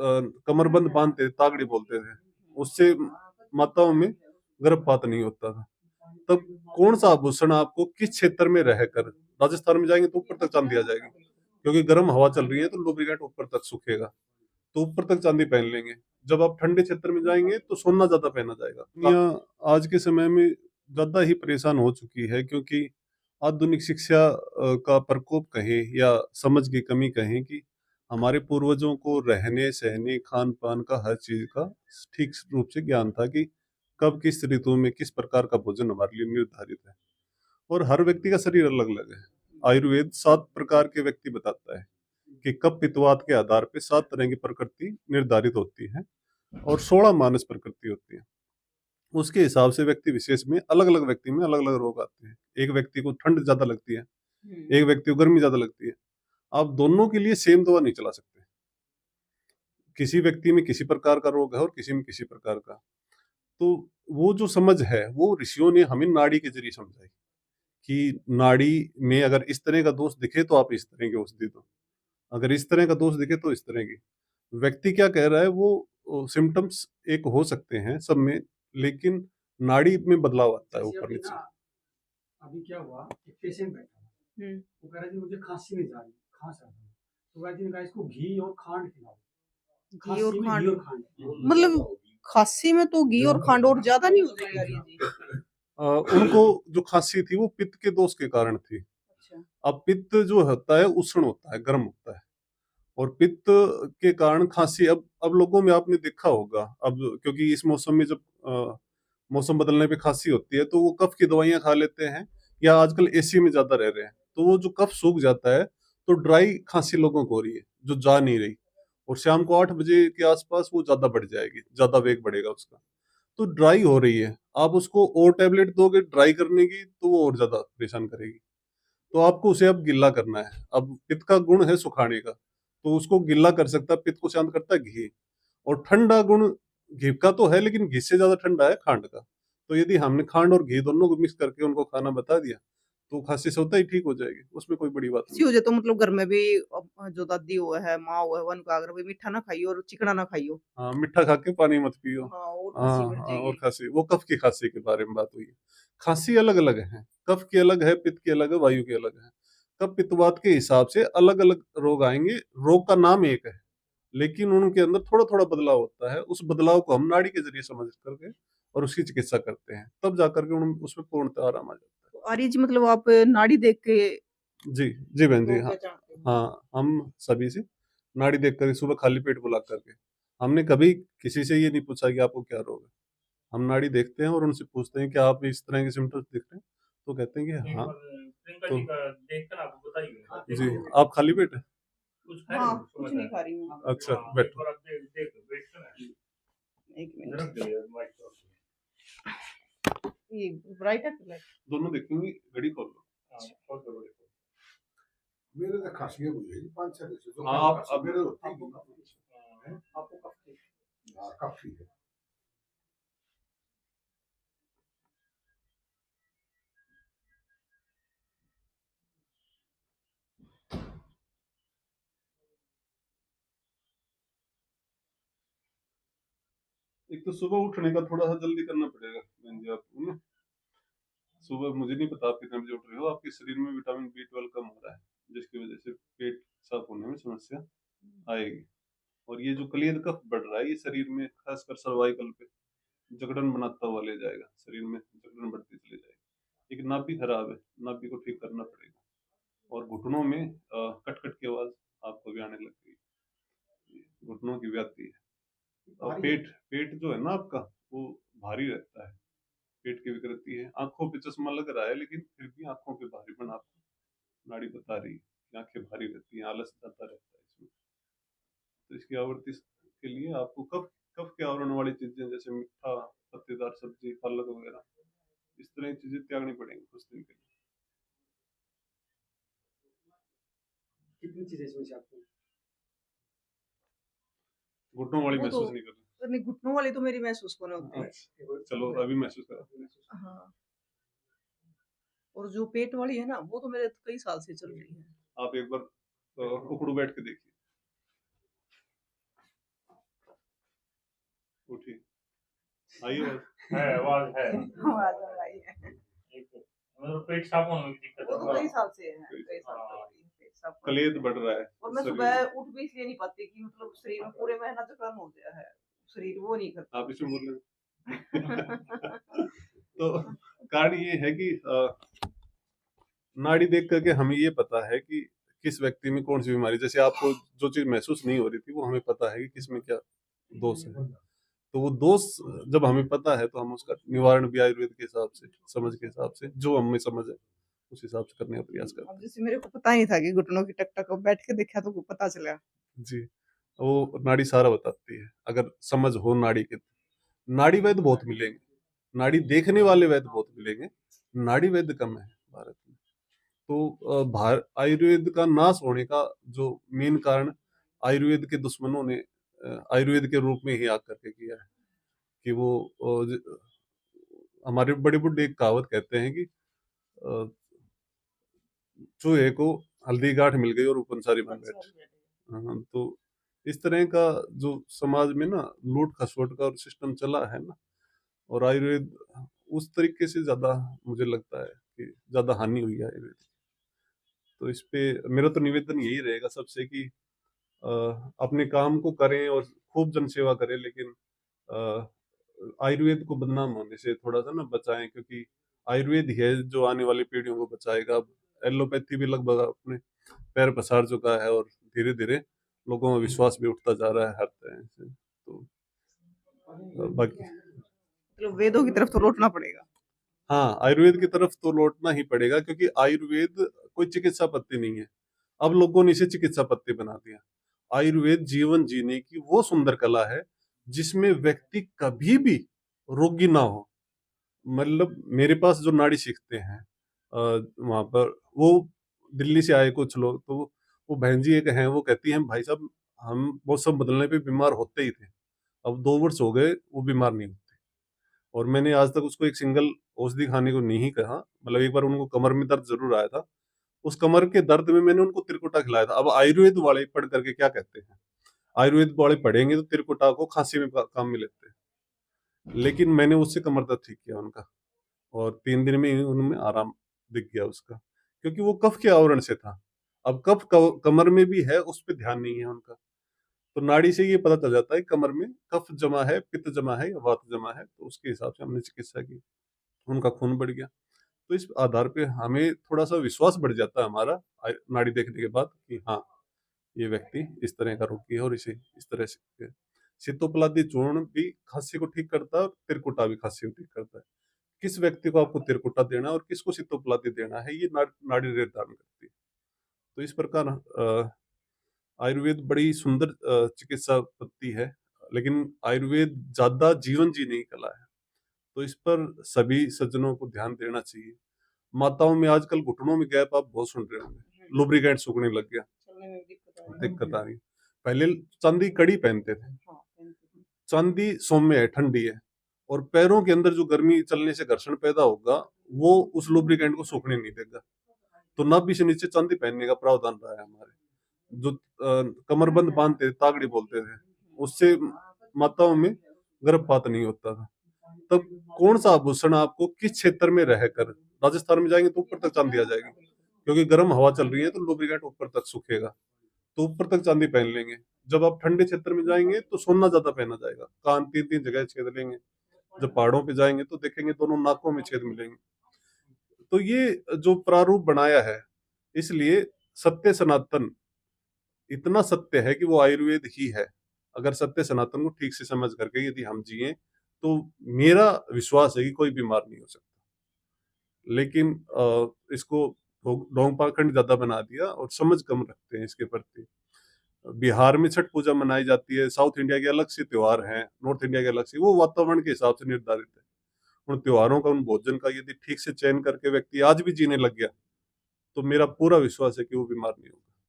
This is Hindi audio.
कमरबंद बांधते थे, तागड़ी बोलते थे, उससे माताओं में गर्भपात नहीं होता था। तब कौन सा आभूषण आपको किस क्षेत्र में रहकर, राजस्थान में जाएंगे तो ऊपर तक चांदी आ जाएगी, क्योंकि गर्म हवा चल रही है तो लुब्रिकेंट ऊपर तक सूखेगा, तो ऊपर तक चांदी पहन लेंगे। जब आप ठंडे क्षेत्र में जाएंगे तो सोना ज्यादा पहना जाएगा। दुनिया आज के समय में ज्यादा ही परेशान हो चुकी है, क्योंकि आधुनिक शिक्षा का प्रकोप कहें या समझ की कमी कहें, कि हमारे पूर्वजों को रहने सहने खान पान का हर चीज का ठीक रूप से ज्ञान था, कि कब किस ऋतु में किस प्रकार का भोजन हमारे लिए निर्धारित है। और हर व्यक्ति का शरीर अलग अलग है। आयुर्वेद 7 प्रकार के व्यक्ति बताता है कि कफ पित्तवात के आधार पे 7 तरह की प्रकृति निर्धारित होती है और 16 मानस प्रकृति होती है। उसके हिसाब से व्यक्ति विशेष में अलग अलग व्यक्ति में अलग अलग रोग आते हैं। एक व्यक्ति को ठंड ज्यादा लगती है, एक व्यक्ति को गर्मी ज्यादा लगती है। आप दोनों के लिए सेम दवा नहीं चला सकते। किसी व्यक्ति में किसी प्रकार का रोग है और किसी में किसी प्रकार का। तो वो जो समझ है वो ऋषियों ने हमें नाड़ी के जरिए समझाई, कि नाड़ी में अगर इस तरह का दोष दिखे तो आप इस तरह की औषधि दो, अगर इस तरह का दोष दिखे तो इस तरह की। व्यक्ति क्या कह रहा है वो सिम्टम्स एक हो सकते हैं सब में, लेकिन नाड़ी में बदलाव आता है ऊपर नीचे। अभी क्या हुआ, एक पेशेंट बैठा वो कह रहा जी मुझे खांसी नहीं जा रही, खांस रहा है, तो वैद्य ने कहा इसको घी और खांड खिलाओ। घी और खांड, मतलब खांसी में तो घी और खांड और ज्यादा नहीं हो जाएगा जी? उनको जो खांसी थी वो पित्त के दोष के कारण थी। अच्छा। अब पित्त जो होता है उष्ण होता है, गर्म होता है, और पित्त के कारण खांसी। अब लोगों में आपने देखा होगा, अब क्योंकि इस मौसम में जब मौसम बदलने पे खांसी होती है तो वो कफ की दवाइयां खा लेते हैं, या आजकल एसी में ज्यादा रह रहे हैं, तो वो जो कफ सूख जाता है तो ड्राई खांसी लोगों को हो रही है जो जा नहीं रही, और शाम को 8 बजे के आसपास वो ज्यादा बढ़ जाएगी, ज्यादा वेग बढ़ेगा उसका, तो ड्राई हो रही है। आप उसको और टेबलेट दोगे ड्राई करने की तो वो और ज्यादा परेशान करेगी, तो आपको उसे अब गिल्ला करना है। अब पित्त का गुण है सुखाने का, तो उसको गिल्ला कर सकता है, पित्त को शांत करता है घी। और ठंडा गुण घी का तो है, लेकिन घी से ज्यादा ठंडा है खांड का। तो यदि हमने खांड और घी दोनों को मिक्स करके उनको खाना बता दिया तो खांसी से होता ही ठीक हो जाएगी, उसमें कोई बड़ी बात नहीं। हो जाए तो मतलब घर में भी जो दादी हुआ है माँ हुआ है उनका अगर भी मीठा ना खाइयो और चिकना ना खाइयो। हाँ, मीठा खा के पानी मत पियो। हाँ, और हाँ खांसी बढ़ हाँ, और जाएगी। खांसी, वो कफ की खांसी के बारे में बात हुई है। खांसी अलग अलग है, कफ की अलग है, पित्त की अलग है, वायु की अलग है। कफ पित्तवात के हिसाब से अलग अलग रोग आएंगे। रोग का नाम एक है, लेकिन उनके अंदर थोड़ा थोड़ा बदलाव होता है। उस बदलाव को हम नाड़ी के जरिए समझ करके और उसकी चिकित्सा करते हैं, तब जाकर के उसमें पूर्णतः आराम आ जाता है। तो आर्य जी मतलब आप नाड़ी देख के जी जी बहन जी, रोग हाँ पहचानते हैं? हाँ, हम सभी से नाड़ी देख कर सुबह खाली पेट बुला करके, हमने कभी किसी से ये नहीं पूछा कि आपको क्या रोग है। हम नाड़ी देखते हैं और उनसे पूछते हैं कि आप इस तरह के सिम्टम्स दिख रहे हैं, तो कहते हैं कि हाँ। तो जी, आप खाली पेट है? हाँ, कुछ नहीं खा रही हूँ। अच्छा, बैठो। एक मिनट, ये ब्राइट है कलर? दोनों देखेंगे, घड़ी खोल लो। मेरे तो खांसी हुई है 5-6 दिन से, तो हाँ, आप मेरे होती है आपको कफ ठीक है। एक तो सुबह उठने का थोड़ा सा जल्दी करना पड़ेगा बहन जी आपको ना। सुबह मुझे नहीं पता आप कितने बजे उठ रहे हो, आपके शरीर में विटामिन B12 कम हो रहा है, जिसकी वजह से पेट साफ होने में समस्या आएगी। और ये जो कलीय कफ बढ़ रहा है ये शरीर में खासकर सर्वाइकल पे जकड़न बनाता हुआ ले जाएगा, शरीर में जकड़न बढ़ती चली जाएगी। एक नाभि खराब है, नाभि को ठीक करना पड़ेगा। और घुटनों में कट कट की आवाज आपको भी आने लग गई, घुटनों की व्याधि है। और पेट पेट जो है ना आपका वो भारी रहता है, पेट की विकृति है। आंखों पे चश्मा लग रहा है लेकिन फिर भी आंखों पे भारीपन आपको नाड़ी बता रही है कि आंखें भारी रहती हैं, आलस जाता रहता है इसमें। तो इसकी आवृत्ति के लिए आपको कफ कफ के आवरण वाली चीजें जैसे मीठा, पत्तेदार सब्जी, पालक वगैरह, इस तरह की चीजें त्यागनी पड़ेंगी कुछ दिन के लिए। कितनी चीजें इसमें से आपको घुटनों वाली वो तो महसूस नहीं कर रही? नहीं, घुटनों वाली तो मेरी महसूस होने होती है। चलो अभी महसूस करा। हाँ, और जो पेट वाली है ना वो तो मेरे कई साल से चल रही है। आप एक बार उकड़ू बैठ के देखिए। उठी आई बस है आवाज है आवाज आ रही है। एक मतलब पेट साफ होने में दिक्कत वो तो है कई साल से है, कई साल से हो रही है, पेट साफ होने कलेद में। बढ़ रहा है और मैं शरीर सुबह में। उठ भी इसलिए नहीं पाती कि मतलब शरीर में पूरे महीना जकड़न हो गया है, शरीर वो नहीं करता। आप इसमें बोल रहे तो कारण ये है कि नाड़ी देख करके हमें ये पता है कि किस व्यक्ति में कौन सी बीमारी, जैसे आपको जो चीज महसूस नहीं हो रही थी वो हमें पता है कि किस में क्या दोष है। तो वो दोष जब हमें पता है तो हम उसका निवारण भी आयुर्वेद के हिसाब से, समझ के हिसाब से, जो हमें समझ है उस हिसाब से करने का प्रयास करते अब जैसे मेरे को पता ही था कि घुटनों की टक टक, बैठ के देखा तो पता चला। हैं। जी, वो नाड़ी सारा बताती है अगर समझ हो नाड़ी के। नाड़ी वैद्य बहुत मिलेंगे, नाड़ी देखने वाले वैद्य बहुत मिलेंगे, नाड़ी वैद्य कम है भारत में। तो आयुर्वेद का नाश होने का जो मेन कारण आयुर्वेद के दुश्मनों ने आयुर्वेद के रूप में ही आ करके किया है कि वो हमारे बड़े बुड्ढे एक कहावत कहते हैं कि अ, चूहे को हल्दी गांठ मिल गई और वो पंसारी बन बैठे। हाँ, तो इस तरह का जो समाज में ना लूट खसोट का सिस्टम चला है ना, और आयुर्वेद उस तरीके से ज्यादा मुझे लगता है कि ज्यादा हानि हुई है आयुर्वेद की। तो इस पे मेरा तो निवेदन यही रहेगा सबसे कि अ, अपने काम को करें और खूब जन सेवा करें, लेकिन अ, आयुर्वेद को बदनाम होने से थोड़ा सा ना बचाएं, क्योंकि आयुर्वेद ही है जो आने वाली पीढ़ियों को बचाएगा। अब एलोपैथी भी लगभग अपने पैर पसार चुका है और धीरे धीरे लोगों में विश्वास भी उठता जा रहा है हर तरह से। तो बाकी मतलब वेदों की तरफ तो लौटना पड़ेगा। हाँ, आयुर्वेद की तरफ तो लौटना ही पड़ेगा, क्योंकि आयुर्वेद कोई चिकित्सा पद्धति नहीं है। अब लोगों ने इसे चिकित्सा पद्धति बना दिया। आयुर्वेद जीवन जीने की वो सुंदर कला है जिसमें व्यक्ति कभी भी रोगी ना हो। मतलब मेरे पास जो नाड़ी सीखते हैं वहां पर, वो दिल्ली से आए कुछ लोग, तो वो बहन जी एक हैं, वो कहती हैं भाई साहब हम मौसम बदलने पे बीमार होते ही थे, अब 2 वर्ष हो गए वो बीमार नहीं होते। और मैंने आज तक उसको एक सिंगल औषधि खाने को नहीं कहा। मतलब एक बार उनको कमर में दर्द जरूर आया था, उस कमर के दर्द में मैंने उनको त्रिकुटा खिलाया था। अब आयुर्वेद वाले पढ़ करके क्या कहते हैं, आयुर्वेद वाले पढ़ेंगे तो त्रिकुटा को खांसी में काम में लेते हैं, लेकिन मैंने उससे कमर दर्द ठीक किया उनका, और 3 दिन में ही उनमें आराम दिख गया उसका, क्योंकि वो कफ के आवरण से था। अब कफ कमर में भी है, उस पर ध्यान नहीं है उनका। तो नाड़ी से ये पता चल जाता है कमर में कफ जमा है, पित्त जमा है या वात जमा है, तो उसके हिसाब से हमने चिकित्सा की, उनका खून बढ़ गया। तो इस आधार पे हमें थोड़ा सा विश्वास बढ़ जाता है हमारा नाड़ी देखने के बाद कि हाँ ये व्यक्ति इस तरह का रोगी है और इसे इस तरह से। सितोपलादी चूर्ण भी खांसी को ठीक करता है और तिरकुटा भी खांसी को ठीक करता है। किस व्यक्ति को आपको तिरकुटा देना है और किसको सितोपलादी देना है, ये नाड़ी निर्धारण करती है। तो इस प्रकार आयुर्वेद बड़ी सुंदर चिकित्सा पद्धति है, लेकिन आयुर्वेद ज्यादा जीवन जीने की कला है। तो इस पर सभी सज्जनों को ध्यान देना चाहिए। माताओं में आजकल घुटनों में गैप आप बहुत सुन रहे होंगे, लुब्रिकेंट सूखने लग गया, चलने में दिक्कत आ रही दिक्कत आ रही है। पहले चांदी कड़ी पहनते थे, है। हाँ, पहनते हैं। चांदी सौम्य है, ठंडी है, और पैरों के अंदर जो गर्मी चलने से घर्षण पैदा होगा वो उस लुब्रिकेंट को सूखने नहीं देगा। तो नाभि से नीचे चांदी पहनने का प्रावधान रहा है हमारे। जो कमरबंद बांधते थे, तागड़ी बोलते थे, उससे माताओं में गर्भपात नहीं होता था। तब कौन सा आभूषण आपको किस क्षेत्र में रहकर, राजस्थान में जाएंगे तो ऊपर तक चांदी आ जाएगी, क्योंकि गर्म हवा चल रही है तो लुब्रिकेंट ऊपर तक सूखेगा, तो ऊपर तक चांदी पहन लेंगे। जब आप ठंडे क्षेत्र में जाएंगे तो सोना ज्यादा पहना जाएगा, कान 3-3 जगह छेद लेंगे। जब पहाड़ों पे जाएंगे तो देखेंगे दोनों नाकों में छेद मिलेंगे। तो ये जो प्रारूप बनाया है, इसलिए सत्य सनातन इतना सत्य है कि वो आयुर्वेद ही है। अगर सत्य सनातन को ठीक से समझ करके यदि हम जिए तो मेरा विश्वास है कि कोई बीमार नहीं हो सकता। लेकिन इसको ढोंग पाखंड ज्यादा बना दिया और समझ कम रखते हैं इसके प्रति। बिहार में छठ पूजा मनाई जाती है, साउथ इंडिया के अलग से त्योहार हैं, नॉर्थ इंडिया के अलग से, वो वातावरण के हिसाब से निर्धारित है। उन त्योहारों का, उन भोजन का यदि ठीक से चयन करके व्यक्ति आज भी जीने लग गया तो मेरा पूरा विश्वास है कि वो बीमार नहीं होगा।